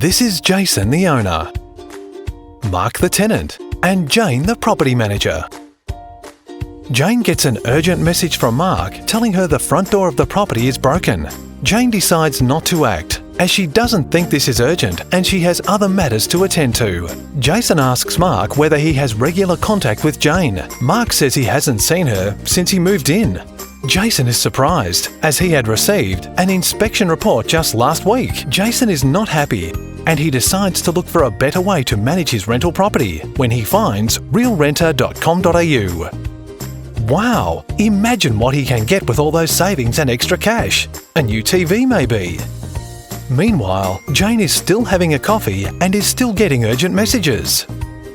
This is Jason, the owner, Mark, the tenant, and Jane, the property manager. Jane gets an urgent message from Mark telling her the front door of the property is broken. Jane decides not to act, as she doesn't think this is urgent and she has other matters to attend to. Jason asks Mark whether he has regular contact with Jane. Mark says he hasn't seen her since he moved in. Jason is surprised, as he had received an inspection report just last week. Jason is not happy, and he decides to look for a better way to manage his rental property when he finds RealRenta.com.au. Wow! Imagine what he can get with all those savings and extra cash. A new TV maybe. Meanwhile, Jane is still having a coffee and is still getting urgent messages.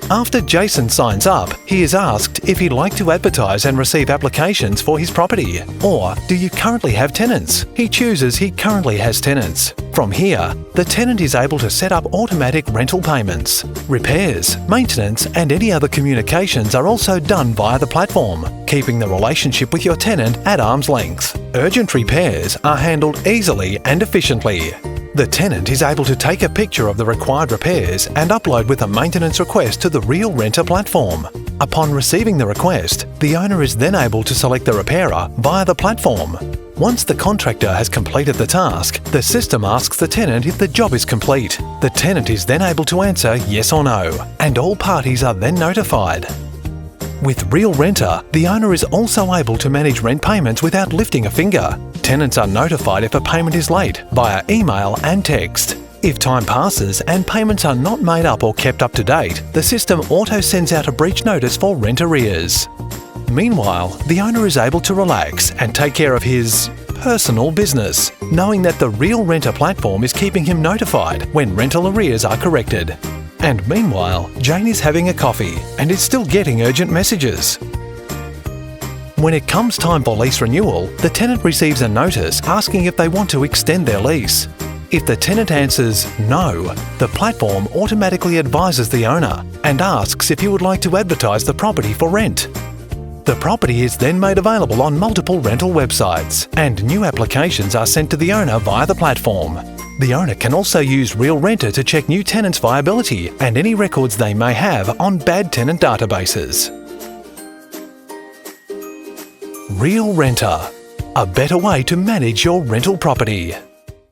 After Jason signs up, he is asked if he'd like to advertise and receive applications for his property. Or, do you currently have tenants? He chooses he currently has tenants. From here, the tenant is able to set up automatic rental payments. Repairs, maintenance, and any other communications are also done via the platform, keeping the relationship with your tenant at arm's length. Urgent repairs are handled easily and efficiently. The tenant is able to take a picture of the required repairs and upload with a maintenance request to the RealRenta platform. Upon receiving the request, the owner is then able to select the repairer via the platform. Once the contractor has completed the task, the system asks the tenant if the job is complete. The tenant is then able to answer yes or no, and all parties are then notified. With RealRenta, the owner is also able to manage rent payments without lifting a finger. Tenants are notified if a payment is late via email and text. If time passes and payments are not made up or kept up to date, the system auto sends out a breach notice for rent arrears. Meanwhile, the owner is able to relax and take care of his personal business, knowing that the RealRenta platform is keeping him notified when rental arrears are corrected. And meanwhile, Jane is having a coffee and is still getting urgent messages. When it comes time for lease renewal, the tenant receives a notice asking if they want to extend their lease. If the tenant answers no, the platform automatically advises the owner and asks if he would like to advertise the property for rent. The property is then made available on multiple rental websites, and new applications are sent to the owner via the platform. The owner can also use RealRenta to check new tenants' viability and any records they may have on bad tenant databases. RealRenta, a better way to manage your rental property.